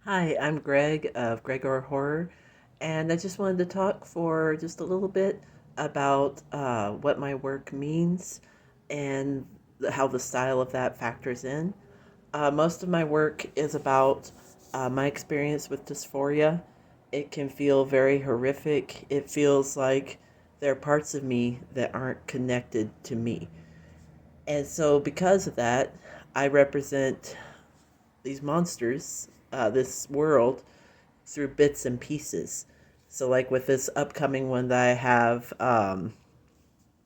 Hi, I'm Greg of Gregor Horror, and I just wanted to talk for just a little bit about what my work means and how the style of that factors in. Most of my work is about my experience with dysphoria. It can feel very horrific. It feels like there are parts of me that aren't connected to me. And so, because of that, I represent these monsters, this world, through bits and pieces. So, like with this upcoming one that I have,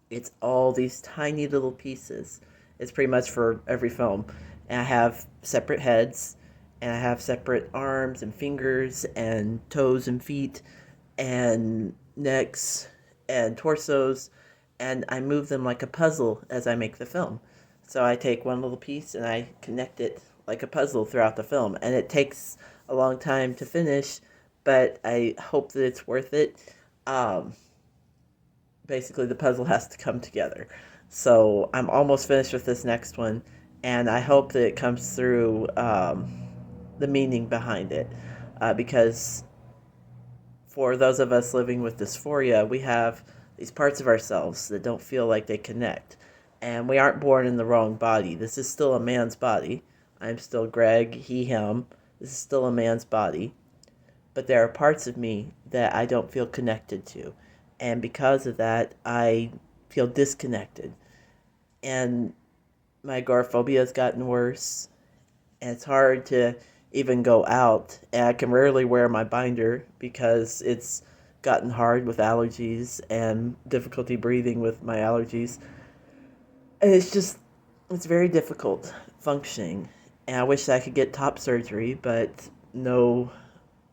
it's all these tiny little pieces. It's pretty much for every film. And I have separate heads, and I have separate arms and fingers, and toes and feet, and necks, and torsos, and I move them like a puzzle as I make the film. So I take one little piece and I connect it like a puzzle throughout the film, and it takes a long time to finish, but I hope that it's worth it. Um, Basically, the puzzle has to come together. So I'm almost finished with this next one, and I hope that it comes through the meaning behind it, because for those of us living with dysphoria, we have these parts of ourselves that don't feel like they connect. And we aren't born in the wrong body. This is still a man's body. I'm still Greg, he, him. This is still a man's body. But there are parts of me that I don't feel connected to. And because of that, I feel disconnected. And my agoraphobia has gotten worse. And it's hard to even go out. And I can rarely wear my binder because it's gotten hard with allergies and difficulty breathing with my allergies. And it's very difficult functioning. And I wish I could get top surgery, but no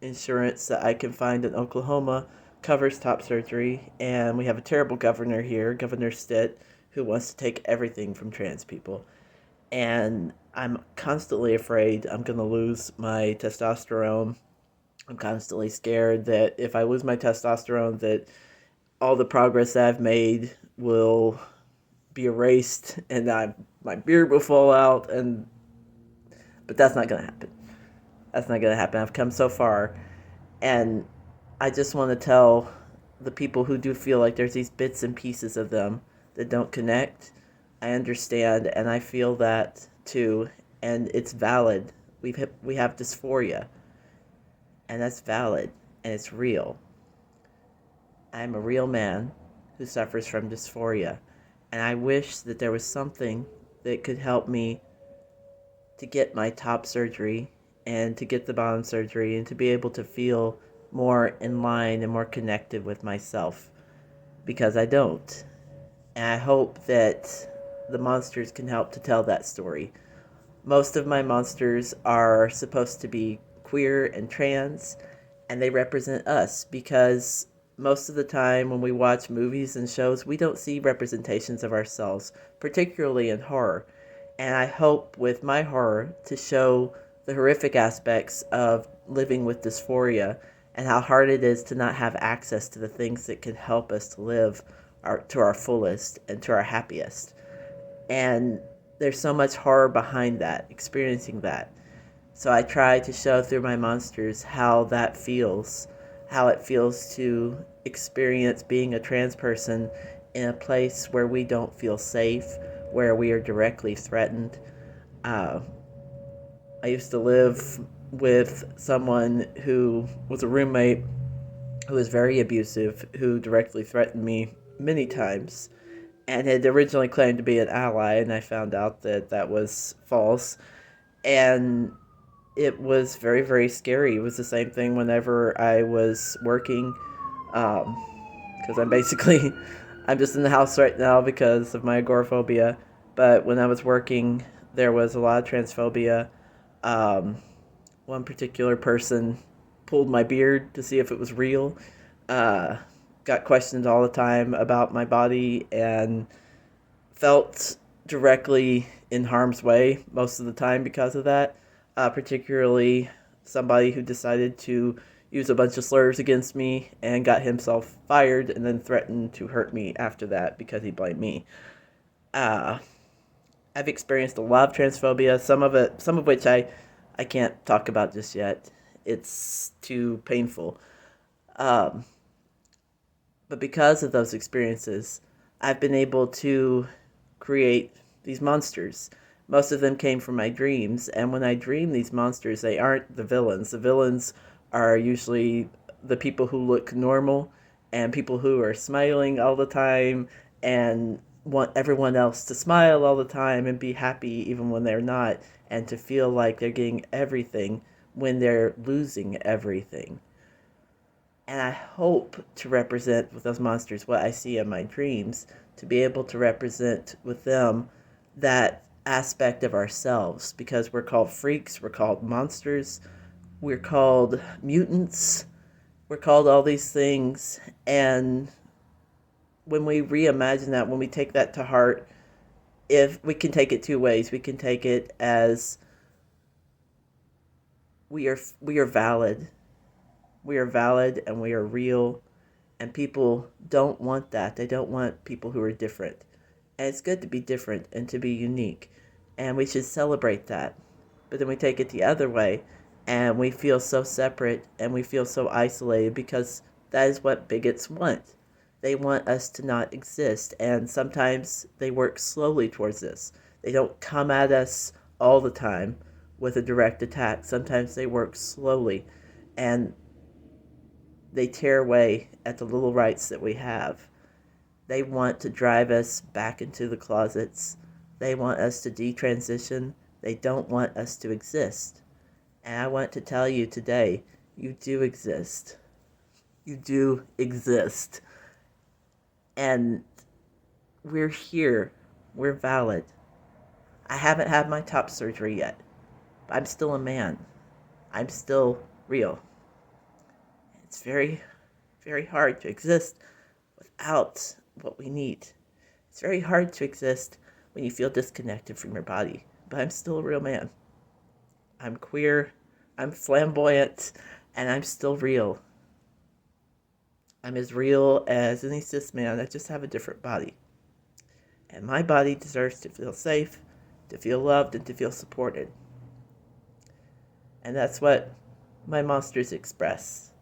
insurance that I can find in Oklahoma covers top surgery. And we have a terrible governor here, Governor Stitt, who wants to take everything from trans people. And I'm constantly afraid I'm going to lose my testosterone. I'm constantly scared that if I lose my testosterone, that all the progress that I've made will be erased and my beard will fall out. And but that's not going to happen. That's not going to happen. I've come so far, and I just want to tell the people who do feel like there's these bits and pieces of them that don't connect. I understand, and I feel that too, and it's valid. We have dysphoria, and that's valid, and it's real. I'm a real man who suffers from dysphoria, and I wish that there was something that could help me to get my top surgery and to get the bottom surgery and to be able to feel more in line and more connected with myself, because I don't. And I hope that the monsters can help to tell that story. Most of my monsters are supposed to be queer and trans, and they represent us because most of the time when we watch movies and shows, we don't see representations of ourselves, particularly in horror. And I hope with my horror to show the horrific aspects of living with dysphoria and how hard it is to not have access to the things that can help us to live to our fullest and to our happiest. And there's so much horror behind that, experiencing that. So I try to show through my monsters how that feels, how it feels to experience being a trans person in a place where we don't feel safe, where we are directly threatened. Uh, I used to live with someone who was a roommate who was very abusive, who directly threatened me many times, and had originally claimed to be an ally, and I found out that that was false. And it was very, very scary. It was the same thing whenever I was working, because I'm basically, I'm just in the house right now because of my agoraphobia. But when I was working, there was a lot of transphobia. Um, One particular person pulled my beard to see if it was real. Uh, Got questioned all the time about my body and felt directly in harm's way most of the time because of that. Particularly somebody who decided to use a bunch of slurs against me and got himself fired and then threatened to hurt me after that because he blamed me. Uh, I've experienced a lot of transphobia, some of which I can't talk about just yet. It's too painful. Um, but because of those experiences, I've been able to create these monsters. Most of them came from my dreams, and when I dream these monsters, they aren't the villains. The villains are usually the people who look normal and people who are smiling all the time and want everyone else to smile all the time and be happy even when they're not, and to feel like they're getting everything when they're losing everything. And I hope to represent with those monsters what I see in my dreams, to be able to represent with them that aspect of ourselves, because we're called freaks, we're called monsters, we're called mutants, we're called all these things. And when we reimagine that, when we take that to heart, if we can take it two ways, we can take it as we are valid. We are valid and we are real, and people don't want that. They don't want people who are different. And it's good to be different and to be unique, and we should celebrate that. But then we take it the other way, and we feel so separate and we feel so isolated, because that is what bigots want. They want us to not exist, and sometimes they work slowly towards this. They don't come at us all the time with a direct attack. Sometimes they work slowly, and they tear away at the little rights that we have. They want to drive us back into the closets. They want us to detransition. They don't want us to exist. And I want to tell you today, you do exist. You do exist. And we're here. We're valid. I haven't had my top surgery yet, but I'm still a man. I'm still real. It's very, very hard to exist without what we need. It's very hard to exist when you feel disconnected from your body, but I'm still a real man. I'm queer, I'm flamboyant, and I'm still real. I'm as real as any cis man. I just have a different body. And my body deserves to feel safe, to feel loved, and to feel supported. And that's what my monsters express.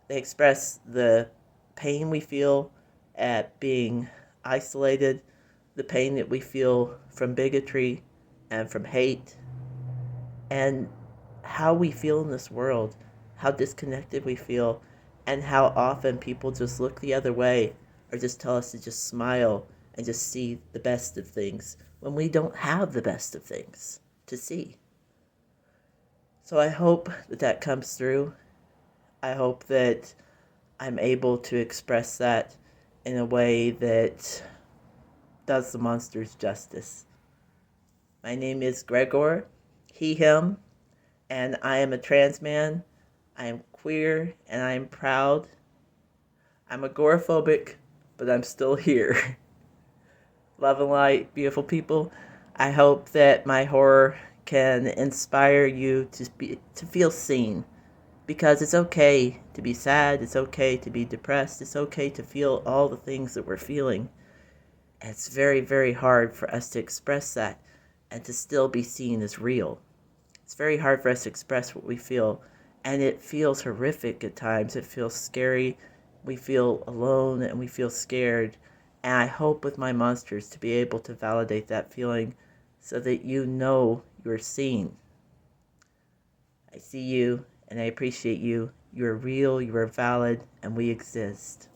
They express the pain we feel at being isolated, the pain that we feel from bigotry and from hate, and how we feel in this world, how disconnected we feel, and how often people just look the other way or just tell us to just smile and just see the best of things when we don't have the best of things to see. So I hope that that comes through. I hope that I'm able to express that in a way that does the monsters justice. My name is Gregor, he, him, and I am a trans man. I am queer and I am proud. I'm agoraphobic, but I'm still here. Love and light, beautiful people. I hope that my horror can inspire you to feel seen, because it's okay to be sad, it's okay to be depressed, it's okay to feel all the things that we're feeling. And it's very, very hard for us to express that and to still be seen as real. It's very hard for us to express what we feel, and it feels horrific at times. It feels scary. We feel alone and we feel scared. And I hope with my monsters to be able to validate that feeling so that you know you're seen. I see you and I appreciate you. You are real, you are valid, and we exist.